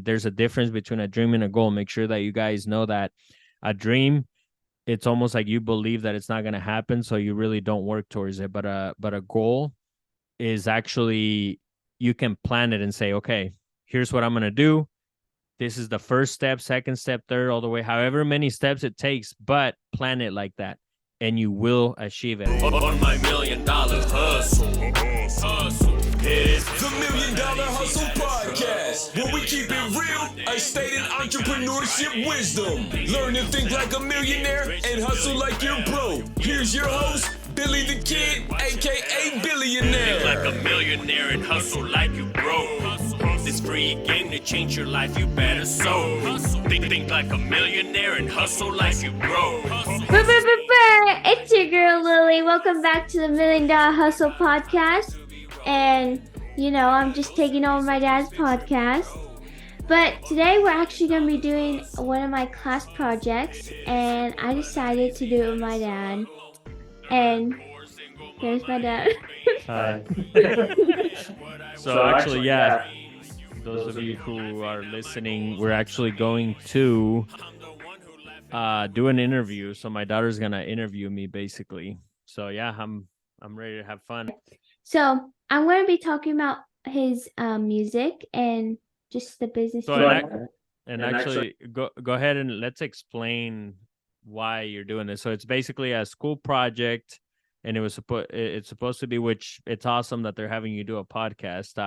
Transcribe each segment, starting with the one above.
there's a difference between a dream and a goal. Make sure that you guys know that a dream, it's almost like you believe that it's not going to happen, so you really don't work towards it. But a goal is actually, you can plan it and say, okay, here's what I'm going to do. This is the first step, second step, third, all the way, however many steps it takes, but plan it like that, and you will achieve it. On my $1,000,000 hustle. The $1,000,000 Hustle Podcast, where we keep it real, I stated entrepreneurship wisdom. Learn to think like a millionaire and hustle like you're broke. Here's your host, Billy Dha Kidd, aka Billionaire. Think like a millionaire and hustle like you broke. This free game to change your life, you better so. Think like a millionaire and hustle like you broke. It's your girl Lily. Welcome back to the $1,000,000 Hustle Podcast. And I'm just taking over my dad's podcast. But today we're actually going to be doing one of my class projects, and I decided to do it with my dad. And there's my dad. Hi. So actually, yeah, those of you who are listening, we're actually going to do an interview. So my daughter's gonna interview me, basically. So yeah, I'm ready to have fun. So I'm going to be talking about his music and just the business. So actually, go ahead and let's explain why you're doing this. So it's basically a school project, and it's supposed to be, which it's awesome that they're having you do a podcast.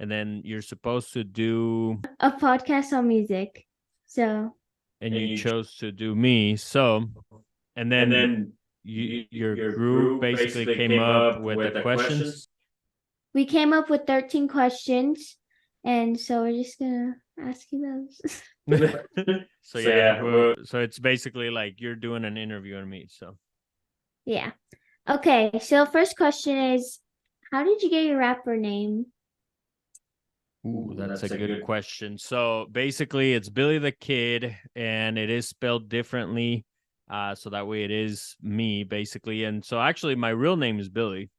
And then you're supposed to do a podcast on music. So and you chose to do me. So and then your group basically came up with the questions. We came up with 13 questions, and so we're just gonna ask you those. So it's basically like you're doing an interview on me. So yeah. Okay, so first question is, how did you get your rapper name? Ooh, that's a good question. So basically, it's Billy Dha Kidd, and it is spelled differently. So that way it is me, basically. And so actually, my real name is Billy.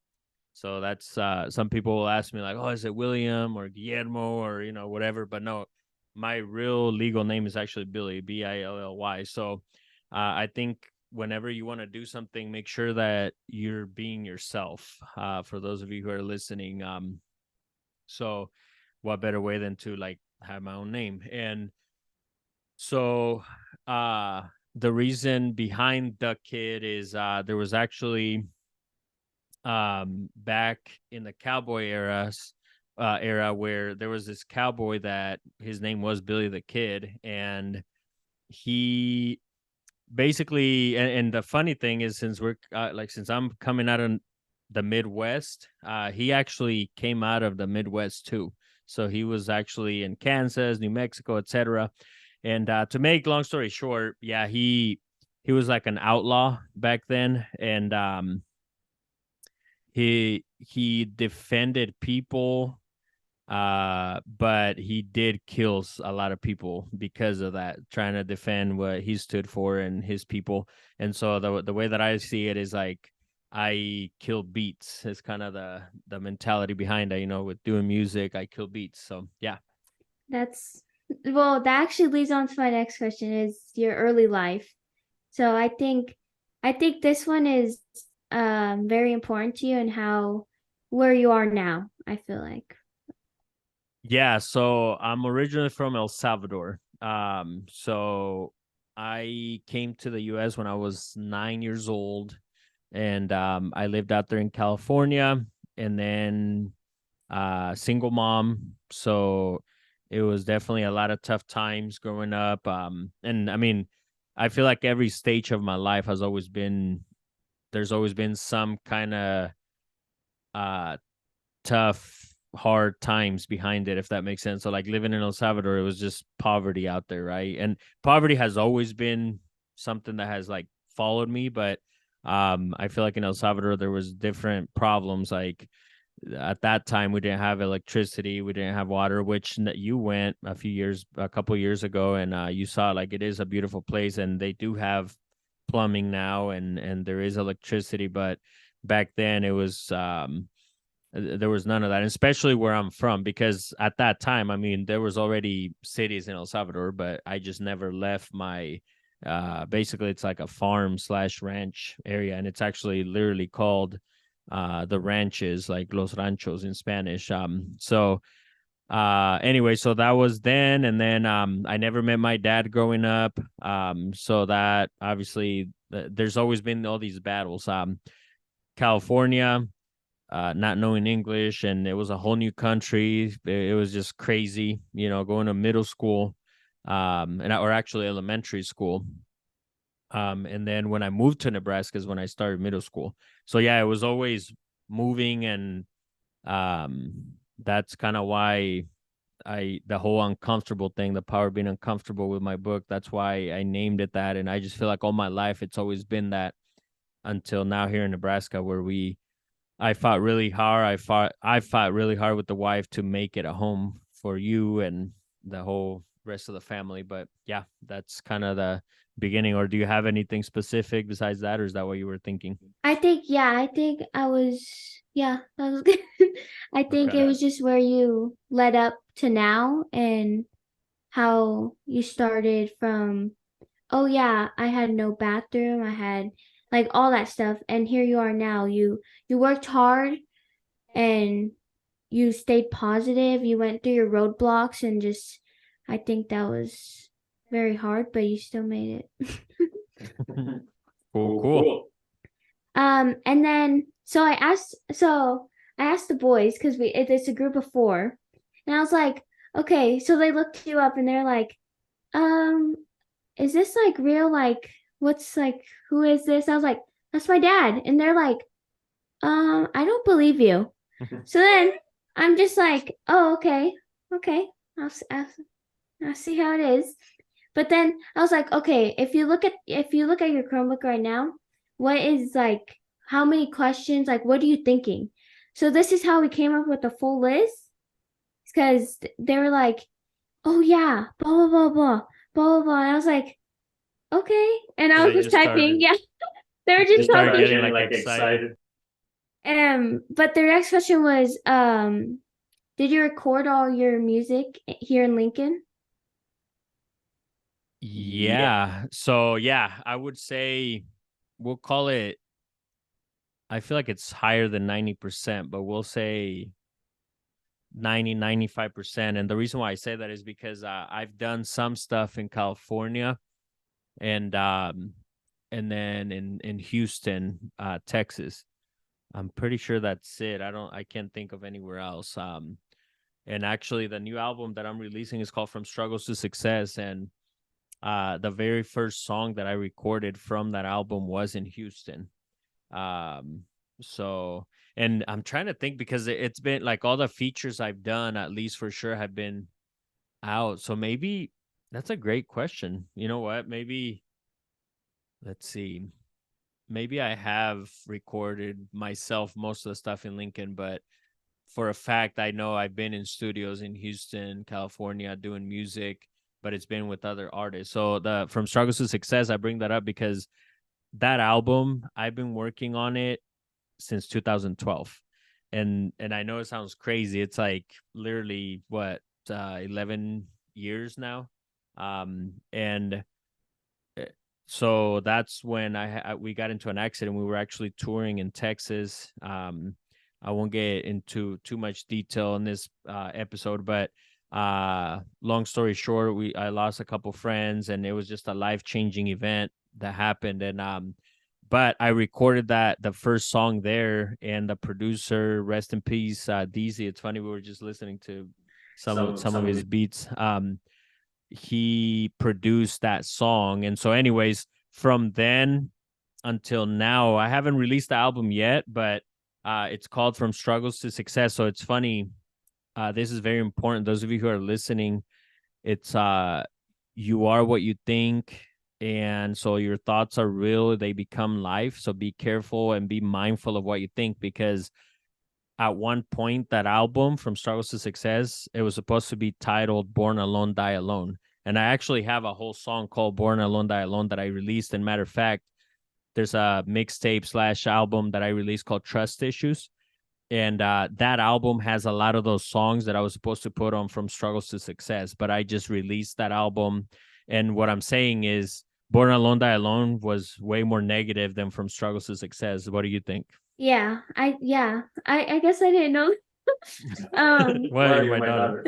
So that's some people will ask me like, oh, is it William or Guillermo or whatever? But no, my real legal name is actually Billy, Billy. So I think whenever you want to do something, make sure that you're being yourself. For those of you who are listening, so what better way than to like have my own name? And so the reason behind Dha Kidd is there was actually back in the cowboy era where there was this cowboy that his name was Billy Dha Kidd, and he basically and the funny thing is, since I'm coming out of the Midwest, he actually came out of the Midwest too. So he was actually in Kansas, New Mexico, etc. And to make long story short, yeah, he was like an outlaw back then, and he defended people, but he did kill a lot of people because of that, trying to defend what he stood for and his people. And so the way that I see it is like, I kill beats is kind of the mentality behind it. With doing music, I kill beats. So yeah. That actually leads on to my next question, is your early life. So I think this one is very important to you, and where you are now, I feel like. Yeah, so I'm originally from El Salvador. So I came to the US when I was 9 years old. And I lived out there in California, and then single mom. So it was definitely a lot of tough times growing up. And I mean, I feel like every stage of my life there's always been some kind of tough, hard times behind it, if that makes sense. So like living in El Salvador, it was just poverty out there, right? And poverty has always been something that has like followed me, but I feel like in El Salvador there was different problems. Like at that time, we didn't have electricity, we didn't have water, which you went a couple years ago, and you saw like it is a beautiful place, and they do have plumbing now, and there is electricity. But back then it was There was none of that, especially where I'm from, because at that time, I mean, there was already cities in El Salvador, but I just never left my basically it's like a farm slash ranch area, and it's actually literally called the ranches, like Los Ranchos in Spanish. So anyway, so that was then, and then I never met my dad growing up. So that obviously there's always been all these battles. California, not knowing English, and it was a whole new country. It was just crazy, going to middle school, or actually elementary school. And then when I moved to Nebraska is when I started middle school. So yeah, it was always moving, and that's kind of why the whole uncomfortable thing, the power of being uncomfortable with my book. That's why I named it that, and I just feel like all my life it's always been that until now here in Nebraska, where I fought really hard. I fought really hard with the wife to make it a home for you and the whole rest of the family. But yeah, that's kind of the beginning. Or do you have anything specific besides that, or is that what you were thinking? I think, yeah, that was good. I think it Okay. was just where you led up to now and how you started from, oh yeah, I had no bathroom, I had like all that stuff, and here you are now. You worked hard and you stayed positive. You went through your roadblocks and just, I think that was very hard, but you still made it. Cool, cool. And then I asked the boys because it's a group of four, and I was like, okay, so they looked you up and they're like, um, is this like real? Like, what's like, who is this? I was like, that's my dad, and they're like, I don't believe you. So then I'm just like, oh, okay, I'll see how it is. But then I was like, okay, if you look at your Chromebook right now, what is like how many questions? Like, what are you thinking? So this is how we came up with the full list. Because they were like, oh yeah, blah blah blah blah blah blah. And I was like, okay. And I was just typing, yeah. They were just Start talking. getting like excited. But the next question was, did you record all your music here in Lincoln? Yeah. So yeah, I would say we'll call it. I feel like it's higher than 90%, but we'll say 95%. And the reason why I say that is because I've done some stuff in California, and then in Houston, Texas. I'm pretty sure that's it. I can't think of anywhere else. And actually the new album that I'm releasing is called From Struggles to Success, and the very first song that I recorded from that album was in Houston. So, and I'm trying to think because it's been like all the features I've done, at least for sure, have been out. So maybe that's a great question. You know what? Maybe let's see. Maybe I have recorded myself most of the stuff in Lincoln, but for a fact, I know I've been in studios in Houston, California, doing music, but it's been with other artists. So the From Struggles to Success, I bring that up because that album, I've been working on it since 2012. And I know it sounds crazy. It's like literally what 11 years now. And so that's when we got into an accident. We were actually touring in Texas. I won't get into too much detail in this episode, but long story short, I lost a couple friends, and it was just a life-changing event that happened. And but I recorded the first song there, and the producer, rest in peace, DZ. It's funny, we were just listening to some of his beats. He produced that song, and so anyways, from then until now, I haven't released the album yet, but it's called From Struggles to Success. So it's funny. This is very important. Those of you who are listening, it's you are what you think. And so your thoughts are real. They become life. So be careful and be mindful of what you think, because at one point, that album From Struggles to Success, it was supposed to be titled Born Alone, Die Alone. And I actually have a whole song called Born Alone, Die Alone that I released. And matter of fact, there's a mixtape / album that I released called Trust Issues. and that album has a lot of those songs that I was supposed to put on From Struggles to Success, but I just released that album. And what I'm saying is, Born Alone, Die Alone was way more negative than From Struggles to Success. What do you think? I guess I didn't know. Well, you're my daughter.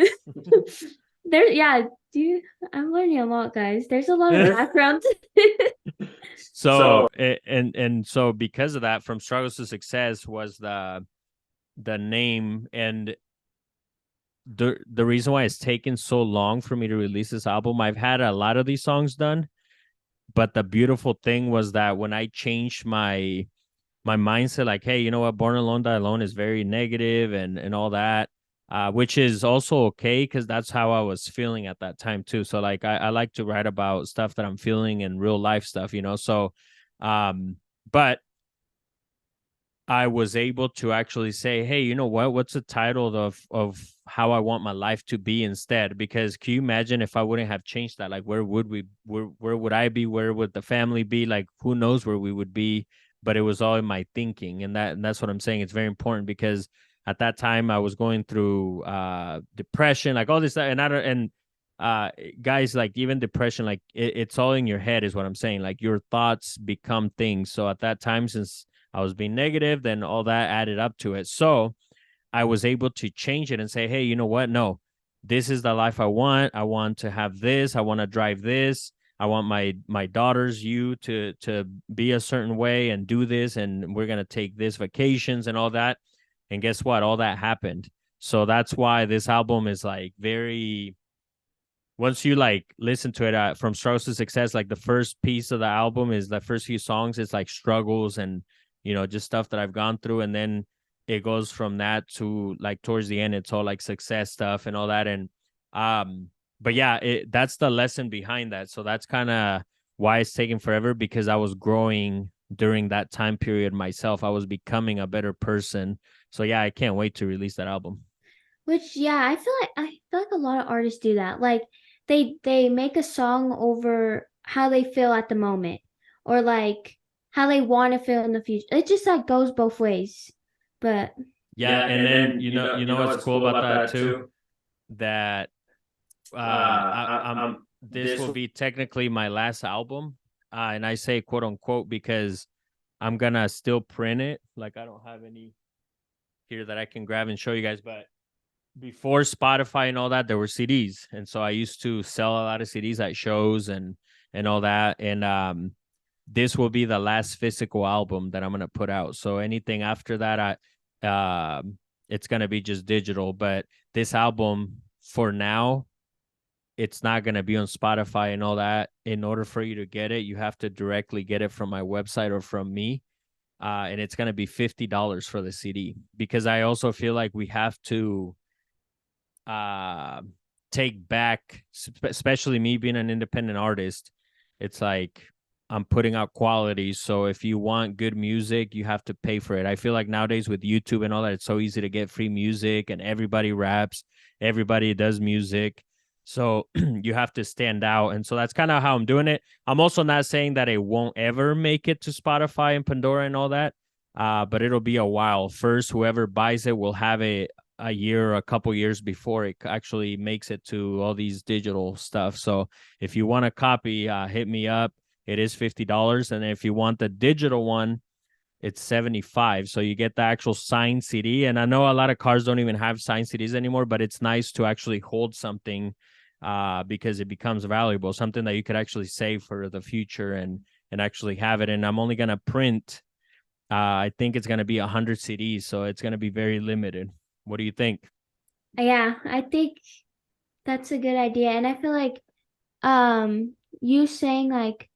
There, yeah, dude, I'm learning a lot, guys. There's a lot of background. So and so because of that, From Struggles to Success was the name, and the reason why it's taken so long for me to release this album. I've had a lot of these songs done, but the beautiful thing was that when I changed my mindset, like, hey, you know what, Born Alone, Die Alone is very negative and all that, which is also okay because that's how I was feeling at that time too. So like I like to write about stuff that I'm feeling and real life stuff, you know. So but I was able to actually say, hey, you know what? What's the title of how I want my life to be instead? Because can you imagine if I wouldn't have changed that? Like, where would I be? Where would the family be? Like, who knows where we would be? But it was all in my thinking, and that's what I'm saying. It's very important because at that time I was going through depression, like all this stuff, and I don't and guys, like even depression, like it's all in your head, is what I'm saying. Like your thoughts become things. So at that time, since I was being negative, then all that added up to it. So I was able to change it and say, hey, you know what? No, this is the life I want. I want to have this. I want to drive this. I want my daughters, you to be a certain way and do this, and we're gonna take this vacations and all that. And guess what? All that happened. So that's why this album is like very, once you like listen to it, From Struggles to Success, like the first piece of the album is the first few songs. It's like struggles and, you know, just stuff that I've gone through. And then it goes from that to like towards the end, it's all like success stuff and all that. And, but yeah, that's the lesson behind that. So that's kind of why it's taking forever, because I was growing during that time period myself. I was becoming a better person. So yeah, I can't wait to release that album. Which, yeah, I feel like a lot of artists do that. Like they make a song over how they feel at the moment, or like how they want to feel in the future. It just like goes both ways. But Yeah, and then you know what's cool about that too? That I'm this will be technically my last album, and I say quote unquote because I'm gonna still print it. Like I don't have any here that I can grab and show you guys, but before Spotify and all that, there were CDs, and so I used to sell a lot of CDs at shows and all that. And this will be the last physical album that I'm gonna put out. So anything after that, it's gonna be just digital. But this album, for now, it's not gonna be on Spotify and all that. In order for you to get it, you have to directly get it from my website or from me. And it's gonna be $50 for the CD, because I also feel like we have to uh take back, especially me being an independent artist. It's like I'm putting out quality, so if you want good music, you have to pay for it. I feel like nowadays with YouTube and all that, it's so easy to get free music, and everybody raps, everybody does music, so you have to stand out. And so that's kind of how I'm doing it. I'm also not saying that it won't ever make it to Spotify and Pandora and all that, but it'll be a while. First, whoever buys it will have a year or a couple years before it actually makes it to all these digital stuff. So if you want a copy, hit me up. It is $50. And if you want the digital one, it's 75. So you get the actual signed CD. And I know a lot of cars don't even have signed CDs anymore, but it's nice to actually hold something, because it becomes valuable, something that you could actually save for the future and actually have it. And I'm only going to print, I think it's going to be 100 CDs. So it's going to be very limited. What do you think? yeah, I think that's a good idea. And I feel like you saying like,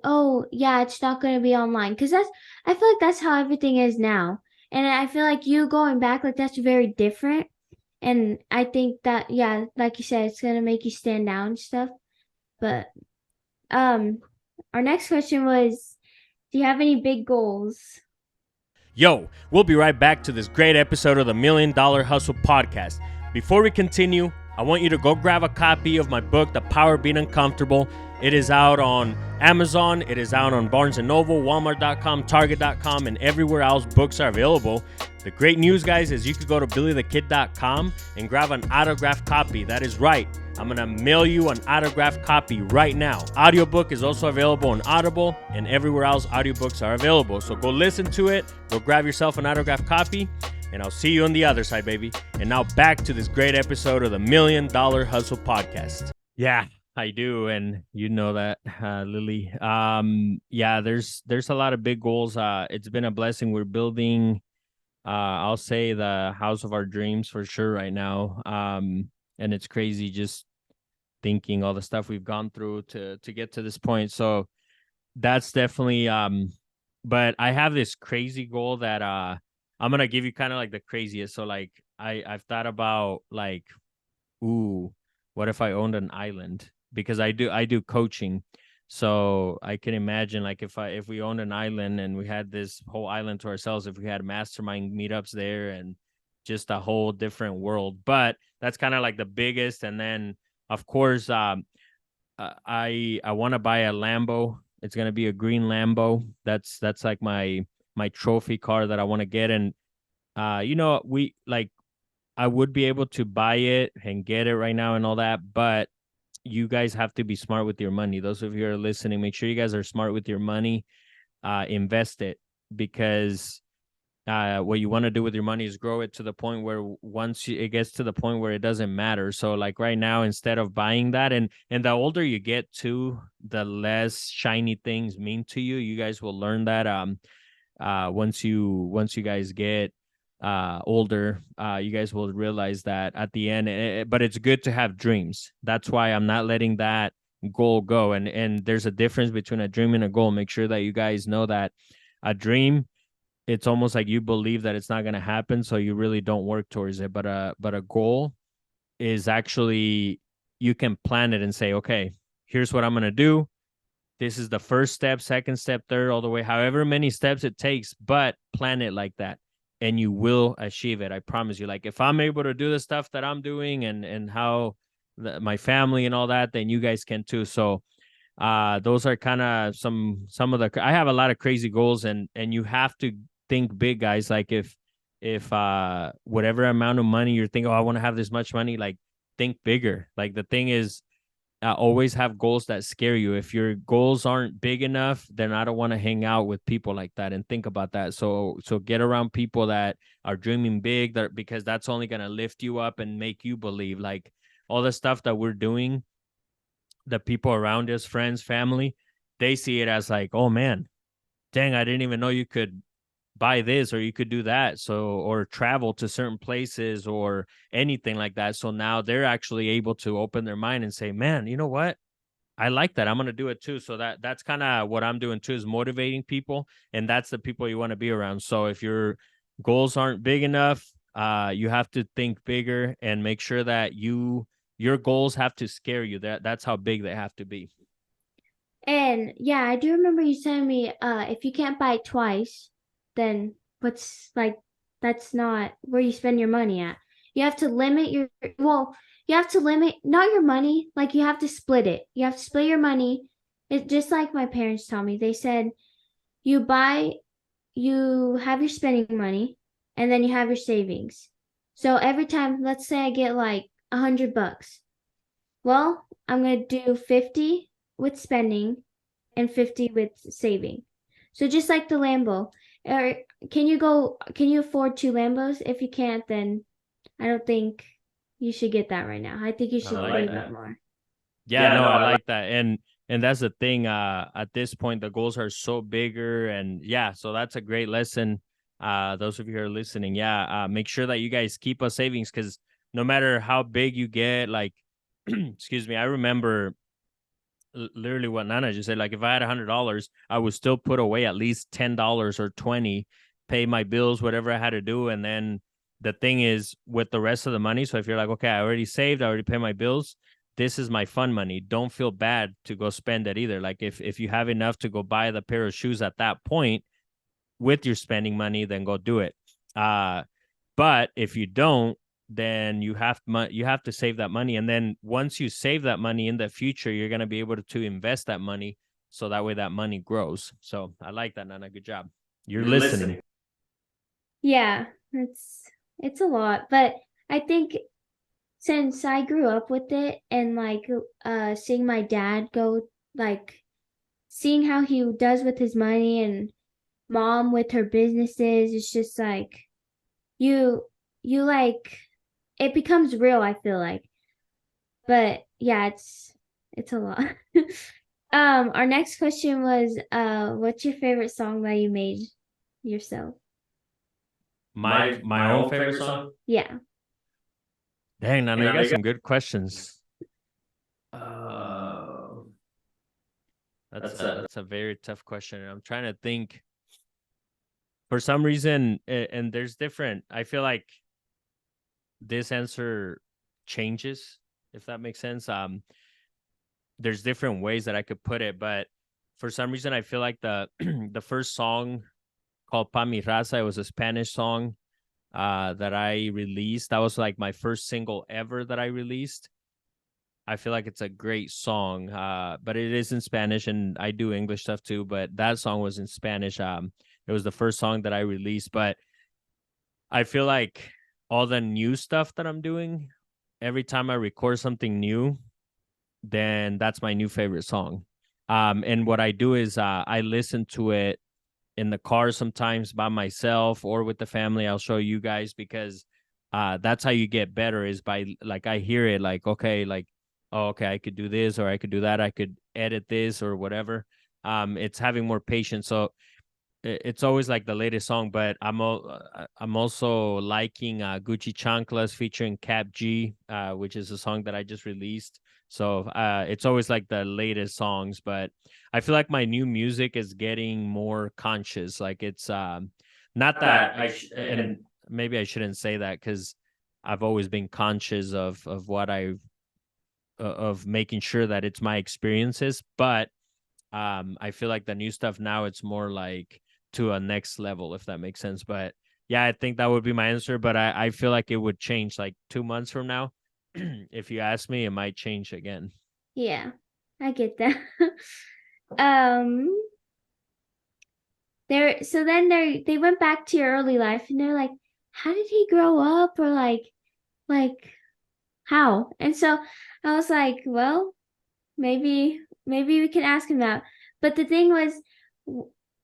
oh yeah, it's not going to be online, because that's, I feel like that's how everything is now. And I feel like you going back, like that's very different. And I think that, yeah, like you said, it's going to make you stand out and stuff. But our next question was, do you have any big goals? Yo, we'll be right back to this great episode of the $1 Million Hustle podcast. Before we continue, I want you to go grab a copy of my book, The Power of Being Uncomfortable. It is out on Amazon. It is out on Barnes & Noble, Walmart.com, Target.com, and everywhere else books are available. The great news, guys, is you could go to BillyThaKidd.com and grab an autographed copy. That is right. I'm going to mail you an autographed copy right now. Audiobook is also available on Audible, and everywhere else audiobooks are available. So go listen to it. Go grab yourself an autographed copy, and I'll see you on the other side, baby. And now back to this great episode of the $1 Million Hustle Podcast. Yeah, I do, and you know that, Lily. Yeah, there's a lot of big goals. It's been a blessing. We're building, I'll say, the house of our dreams for sure right now. And it's crazy just thinking all the stuff we've gone through to get to this point. So that's definitely, but I have this crazy goal that I'm gonna give you kind of like the craziest. So like I've thought about like, ooh, what if I owned an island? Because I do coaching. So I can imagine like if we owned an island and we had this whole island to ourselves, if we had mastermind meetups there and just a whole different world. But that's kind of like the biggest. And then of course, I want to buy a Lambo. It's gonna be a green Lambo. That's like my trophy car that I want to get. And we like I would be able to buy it and get it right now and all that, but you guys have to be smart with your money. Those of you who are listening, make sure you guys are smart with your money. Invest it, because what you want to do with your money is grow it to the point where it gets to the point where it doesn't matter. So like right now, instead of buying that, and the older you get too, the less shiny things mean to you. You guys will learn that once you guys get older, you guys will realize that at the end. But it's good to have dreams. That's why I'm not letting that goal go. And there's a difference between a dream and a goal. Make sure that you guys know that a dream, it's almost like you believe that it's not going to happen, so you really don't work towards it. But a goal is actually, you can plan it and say, okay, here's what I'm going to do. This is the first step, second step, third, all the way, however many steps it takes, but plan it like that, and you will achieve it. I promise you. Like if I'm able to do the stuff that I'm doing and how my family and all that, then you guys can too. So those are kind of some of the, I have a lot of crazy goals, and you have to think big, guys. Like if whatever amount of money you're thinking, oh, I want to have this much money, like think bigger. Like the thing is, always have goals that scare you. If your goals aren't big enough, then I don't want to hang out with people like that. And think about that. So get around people that are dreaming big, because that's only going to lift you up and make you believe. Like all the stuff that we're doing, the people around us, friends, family, they see it as like, oh man, dang, I didn't even know you could buy this or you could do that. So, or travel to certain places or anything like that. So now they're actually able to open their mind and say, man, you know what? I like that. I'm going to do it too. So that's kind of what I'm doing too, is motivating people. And that's the people you want to be around. So if your goals aren't big enough, you have to think bigger and make sure that your goals have to scare you. That's how big they have to be. And yeah, I do remember you telling me, if you can't buy it twice, then that's not where you spend your money at. You have to limit you have to limit not your money, like you have to split it. You have to split your money. It's just like my parents tell me. They said you have your spending money and then you have your savings. So every time, let's say I get like $100. Well, I'm gonna do 50 with spending and 50 with saving. So just like the Lambo. Or can you afford 2 Lambos? If you can't, then I don't think you should get that right now. I think you should save up more. Yeah, no, I like that. And that's the thing. At this point, the goals are so bigger, and yeah, so that's a great lesson. Those of you who are listening, make sure that you guys keep a savings, because no matter how big you get, like, excuse me, I remember literally what Nana just said. Like if I had $100, I would still put away at least $10 or 20, pay my bills, whatever I had to do. And then the thing is with the rest of the money. So if you're like, okay, I already saved, I already paid my bills, this is my fun money. Don't feel bad to go spend it either. Like if you have enough to go buy the pair of shoes at that point with your spending money, then go do it. But if you don't, then you have to save that money. And then once you save that money in the future, you're going to be able to invest that money. So that way that money grows. So I like that, Nana. Good job. You're listening. Yeah, it's a lot, but I think since I grew up with it and like seeing my dad go, like seeing how he does with his money and mom with her businesses, it's just like you like it becomes real, I feel like. But yeah, it's a lot. Our next question was what's your favorite song that you made yourself? My own favorite song? Yeah. Dang, Nana, you got some good questions. That's a very tough question. I'm trying to think. For some reason, and there's different. I feel like this answer changes, if that makes sense. There's different ways that I could put it, but for some reason, I feel like the the first song called Pa Mi Raza, it was a Spanish song that I released. That was like my first single ever that I released. I feel like it's a great song, but it is in Spanish, and I do English stuff too. But that song was in Spanish. It was the first song that I released. But I feel like all the new stuff that I'm doing, every time I record something new, then that's my new favorite song. And what I do is I listen to it in the car sometimes by myself or with the family. I'll show you guys because that's how you get better is by like I hear it like, okay, like, oh, okay, I could do this or I could do that. I could edit this or whatever. It's having more patience. So it's always like the latest song, but I'm also liking Gucci Chanclas featuring Cap G, which is a song that I just released. So it's always like the latest songs, but I feel like my new music is getting more conscious. Like it's not that and maybe I shouldn't say that because I've always been conscious of what of making sure that it's my experiences, but I feel like the new stuff now it's more like to a next level, if that makes sense. But yeah, I think that would be my answer, but I feel like it would change like 2 months from now. If you ask me, it might change again. Yeah. I get that. um they went back to your early life and they're like, how did he grow up? Or like how? And so I was like, well, maybe we can ask him that. But the thing was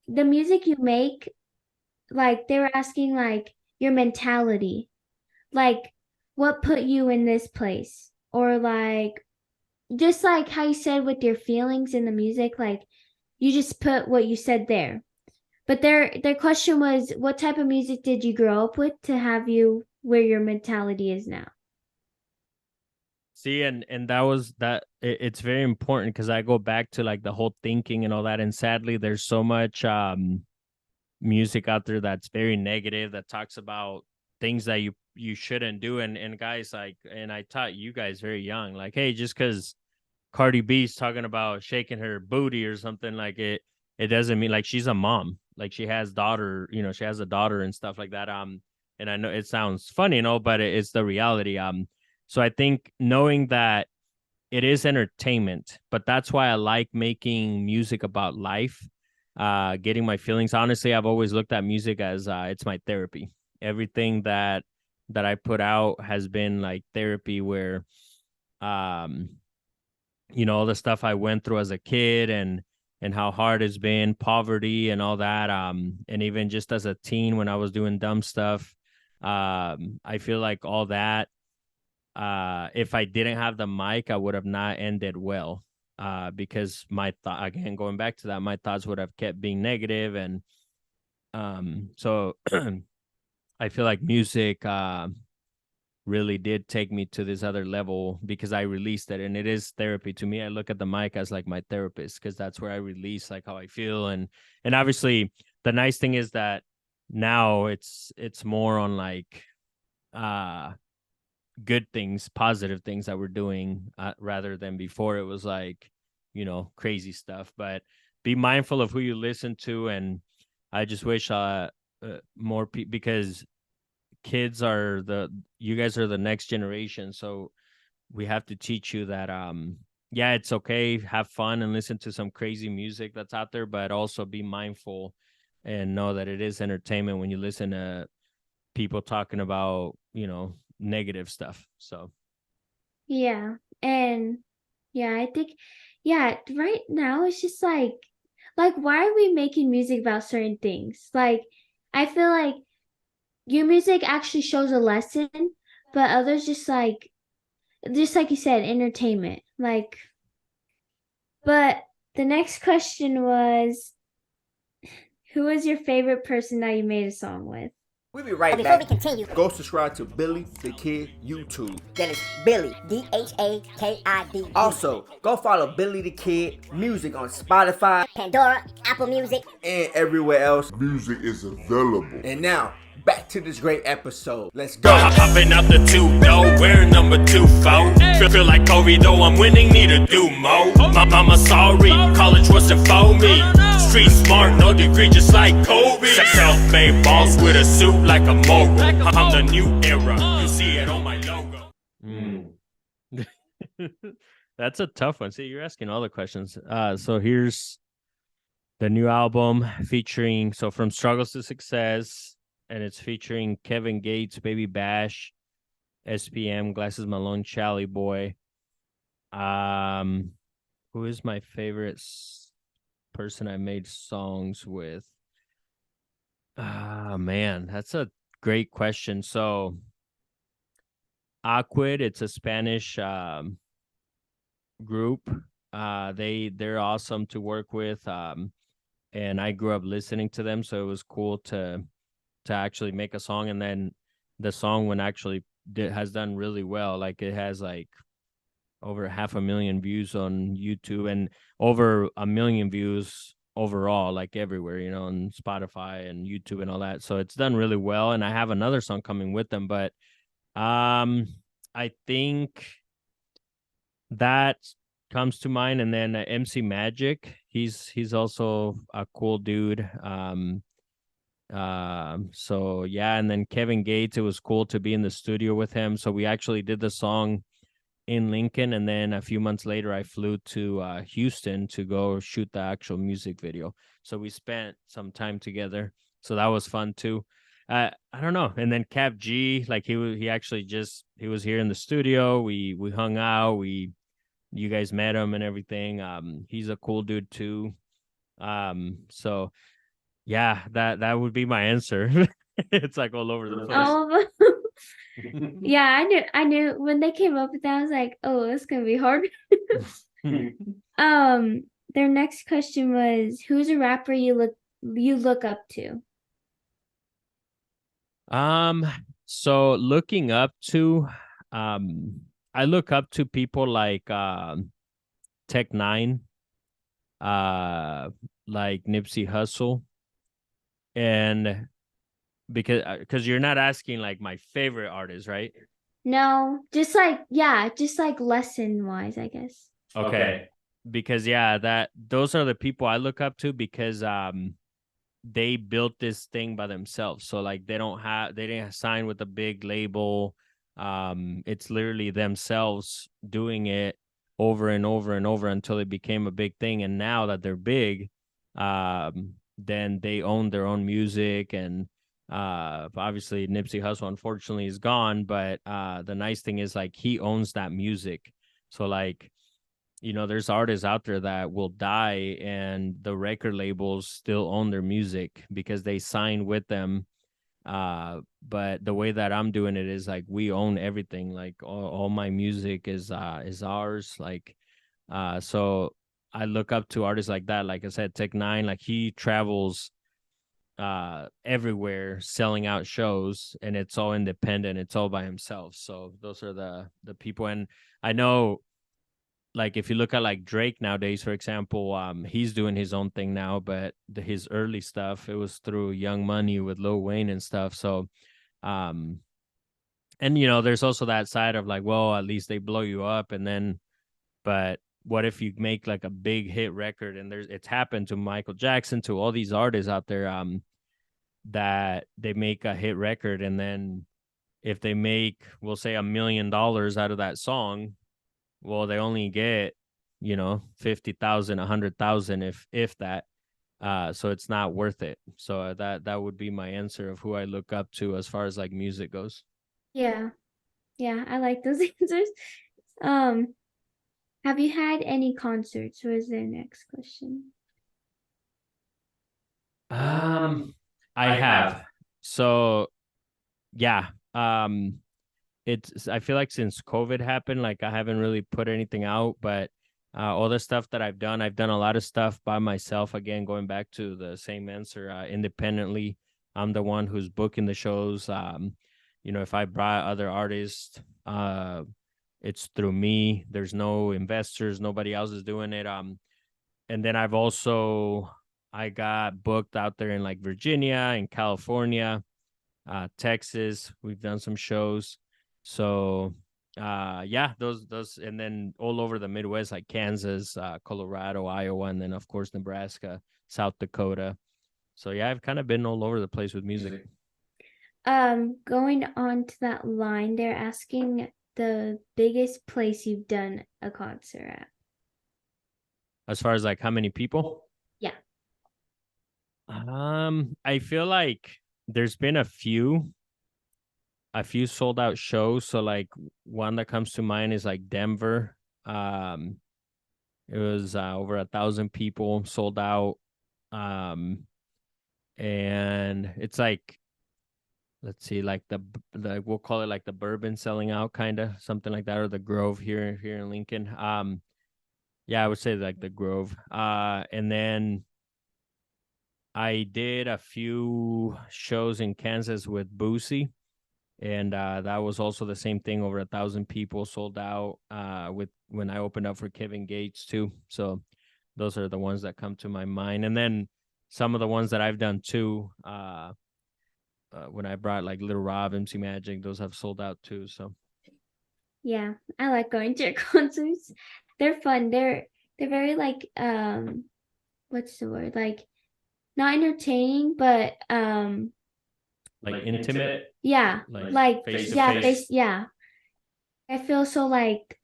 the music you make, like they were asking like your mentality, like what put you in this place, or like just like how you said with your feelings in the music, like you just put what you said there. But their question was, what type of music did you grow up with to have you where your mentality is now? See, and that was that. It's very important because I go back to like the whole thinking and all that, and sadly, there's so much music out there that's very negative that talks about things that you shouldn't do, and guys like, and I taught you guys very young, like, hey, just because Cardi B's talking about shaking her booty or something like it doesn't mean like she's a mom. Like she has daughter, she has a daughter and stuff like that. And I know it sounds funny, but it's the reality. So I think knowing that it is entertainment, but that's why I like making music about life, getting my feelings. Honestly, I've always looked at music as it's my therapy. Everything that I put out has been like therapy where um all the stuff I went through as a kid and how hard it's been, poverty and all that. And even just as a teen when I was doing dumb stuff, I feel like all that. If I didn't have the mic, I would have not ended well. Because my thought again, going back to that, my thoughts would have kept being negative, and so I feel like music really did take me to this other level because I released it, and it is therapy to me. I look at the mic as like my therapist because that's where I release like how I feel, and obviously the nice thing is that now it's more on like good things, positive things that we're doing, rather than before it was like crazy stuff. But be mindful of who you listen to, and I just wish more people, because kids are you guys are the next generation, so we have to teach you that yeah, it's okay, have fun and listen to some crazy music that's out there, but also be mindful and know that it is entertainment when you listen to people talking about, negative stuff. So Yeah. And yeah, I think yeah, right now it's just like why are we making music about certain things? Like I feel like your music actually shows a lesson, but others just like you said, entertainment. Like but the next question was who is your favorite person that you made a song with? We'll be right Before back. we continue, Go subscribe to Billy the Kid YouTube. that is Billy, DHAKID. Also, go follow Billy the Kid Music on Spotify Pandora, Apple Music. and everywhere else. Music is available. And now, back to this great episode. Let's go. Hopping out the two, though, we're number 2, foe. Feel like Kobe, though I'm winning, need to do more. My mama sorry, college wasn't for me. Street smart, no degree, just like Kobe. Self-made balls with a suit like a mogul. I'm the new era, you see it on my logo. that's a tough one. See, you're asking all the questions. So here's the new album featuring from Struggles to Success, and it's featuring Kevin Gates, Baby Bash, SPM, Glasses Malone, Chally Boy. Who is my favorite person I made songs with? Man, that's a great question. So Aquid, it's a Spanish group. They're awesome to work with. And I grew up listening to them, so it was cool to actually make a song. And then the song has done really well. Like it has like over 500,000 views on YouTube and over 1 million views overall, like everywhere, on Spotify and YouTube and all that. So it's done really well. And I have another song coming with them, but I think that comes to mind. And then MC Magic, he's also a cool dude. So yeah, and then Kevin Gates, it was cool to be in the studio with him. So we actually did the song in Lincoln, and then a few months later I flew to Houston to go shoot the actual music video. So we spent some time together, so that was fun too. I don't know. And then Cap G, like he was here in the studio. We hung out. You guys met him and everything. He's a cool dude too. So yeah, that would be my answer. It's like all over the place. Yeah, I knew when they came up with that, I was like, oh, it's gonna be hard. Their next question was, who's a rapper you look up to? So looking up to, I look up to people like Tech Nine, like Nipsey Hussle, and because you're not asking like my favorite artist, right? No, just like lesson wise, I guess. Okay. Because yeah, those are the people I look up to, because they built this thing by themselves. So like they didn't sign with a big label. It's literally themselves doing it over and over and over until it became a big thing. And now that they're big, then they own their own music. And obviously Nipsey Hussle unfortunately is gone, but the nice thing is like he owns that music. So like, there's artists out there that will die and the record labels still own their music because they sign with them. But the way that I'm doing it is like we own everything. Like all my music is ours. Like so I look up to artists like that. Like I said, Tech Nine, like he travels everywhere selling out shows, and it's all independent, it's all by himself. So those are the people. And I know, like if you look at like Drake nowadays, for example, he's doing his own thing now, but his early stuff, it was through Young Money with Lil Wayne and stuff. So and there's also that side of like, well, at least they blow you up, and then but what if you make like a big hit record? And it's happened to Michael Jackson, to all these artists out there, that they make a hit record and then if they make, we'll say, $1 million out of that song, well, they only get, 50,000, 100,000, if that. So it's not worth it. So that would be my answer of who I look up to as far as like music goes. Yeah. Yeah, I like those answers. Have you had any concerts? What is their next question? I have. So yeah. It's I feel like since COVID happened, like I haven't really put anything out, but all the stuff that I've done a lot of stuff by myself. Again, going back to the same answer, independently. I'm the one who's booking the shows. If I brought other artists, it's through me. There's no investors, nobody else is doing it. And then I got booked out there in like Virginia and California, Texas. We've done some shows. So yeah, those and then all over the Midwest, like Kansas, Colorado, Iowa, and then of course Nebraska, South Dakota. So yeah, I've kind of been all over the place with music. Going on to that line, they're asking the biggest place you've done a concert at. As far as like how many people? Yeah. I feel like there's been a few sold out shows. So like one that comes to mind is like Denver. It was over 1,000 people sold out. And it's like, let's see, like the we'll call it like the Bourbon selling out, kind of something like that, or the Grove here in Lincoln. Yeah, I would say like the Grove. And then I did a few shows in Kansas with Boosie, and that was also the same thing, over 1,000 people sold out. With when I opened up for Kevin Gates too. So those are the ones that come to my mind, and then some of the ones that I've done too. When I brought like Little Rob, MC Magic, those have sold out too. So Yeah, I like going to your concerts. They're fun. They're very like what's the word? Like not entertaining, but like intimate, yeah, like face to yeah, face. yeah. I feel so like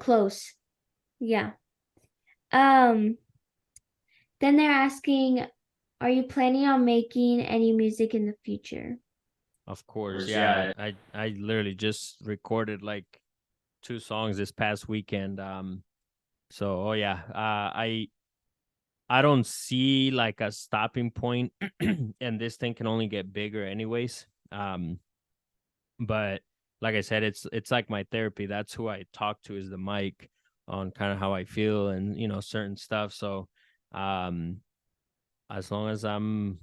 close. Yeah. Um then they're asking, are you planning on making any music in the future? Of course, yeah. I literally just recorded like 2 songs this past weekend. So oh yeah, I don't see like a stopping point, and this thing can only get bigger anyways. But like I said, it's like my therapy. That's who I talk to, is the mic, on kind of how I feel and certain stuff. So um as long as I'm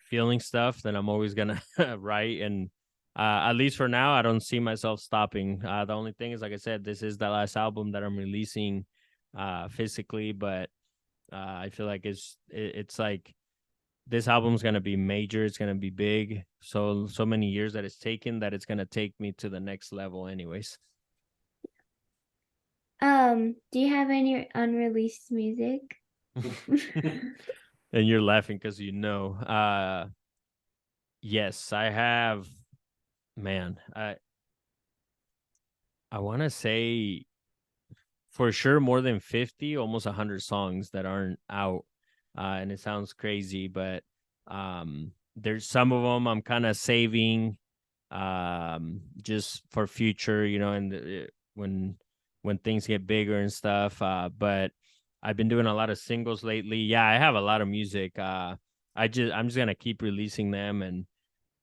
feeling stuff, then I'm always gonna write. And at least for now, I don't see myself stopping. The only thing is, like I said, this is the last album that I'm releasing physically, but I feel like it's like this album's gonna be major. It's gonna be big. So many years that it's taken, that it's gonna take me to the next level, anyways. Do you have any unreleased music? And you're laughing because yes, I have. Man, I want to say for sure more than 50, almost 100 songs that aren't out. And it sounds crazy, but there's some of them I'm kind of saving just for future, and when things get bigger and stuff. But I've been doing a lot of singles lately. Yeah, I have a lot of music. I'm just gonna keep releasing them, and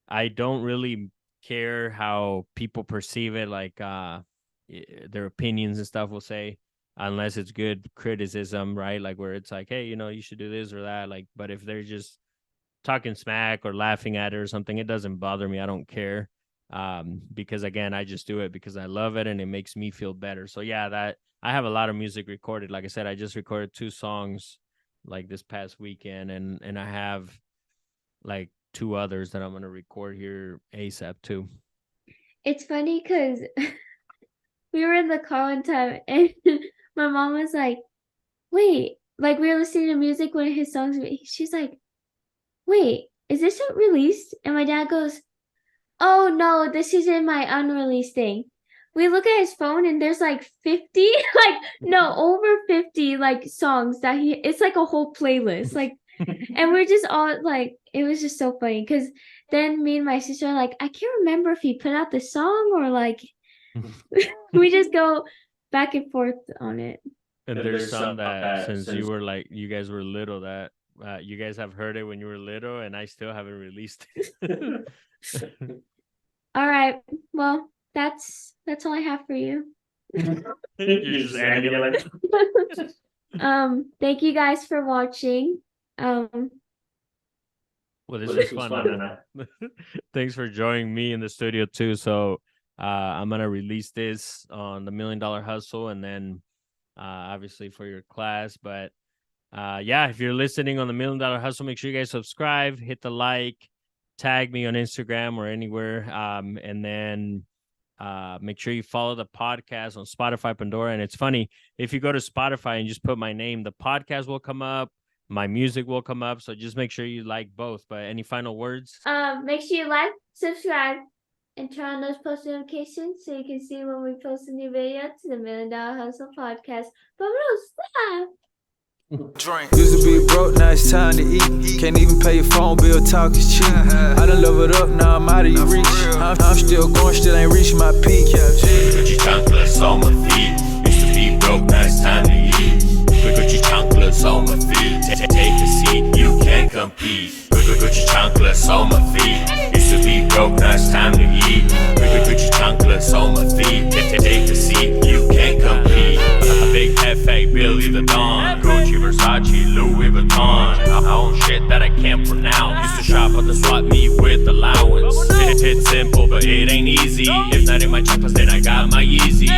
I don't really care how people perceive it, like their opinions and stuff, will say, unless it's good criticism, right? Like where it's like, hey, you should do this or that. Like, but if they're just talking smack or laughing at it or something, it doesn't bother me. I don't care. Because again, I just do it because I love it and it makes me feel better. So yeah, that I have a lot of music recorded. Like I said, I just recorded 2 songs like this past weekend, and I have like 2 others that I'm gonna record here ASAP too. It's funny because we were in the car one time and my mom was like, wait, like we were listening to music, one of his songs. She's like, wait, is this released? And my dad goes, Oh no, this isn't my unreleased thing. We look at his phone and there's like 50, like no, over 50 like songs that it's like a whole playlist. Like and we're just all like it was just so funny because then me and my sister are like, I can't remember if he put out the song or like we just go back and forth on it. And there's some that since you guys were little that you guys have heard it when you were little, and I still haven't released it. All right. Well, that's all I have for you. You're just ending it like Thank you guys for watching. Well, this was fun. Thanks for joining me in the studio too. So I'm gonna release this on the $1 Million Hustle, and then obviously for your class. But yeah, if you're listening on the $1 Million Hustle, make sure you guys subscribe, hit the like, tag me on Instagram or anywhere, and then make sure you follow the podcast on Spotify, Pandora. And it's funny, if you go to Spotify and just put my name, the podcast will come up, my music will come up. So just make sure you like both. But any final words? Make sure you like, subscribe, and turn on those post notifications so you can see when we post a new video to the $1 Million Hustle podcast. But stop. Used to be broke, now it's time to eat. Can't even pay your phone bill, talk is cheap. I done leveled up, now I'm out of your reach. I'm still going, still ain't reached my peak. Gucci chocolates on my feet. Used to be broke, now it's time to eat. Gucci chocolates on my feet. Take a seat, you can't compete. Gucci chocolates on my feet. Used to be broke, now it's time to eat. Gucci chocolates on my feet. Take a seat, you can't compete. A big head fake Billy the Don. Gucci, Versace, Louis Vuitton. I own shit that I can't pronounce. Used to shop at the swap meet with allowance. It's simple, but it ain't easy. If not in my checklist, then I got my Yeezy.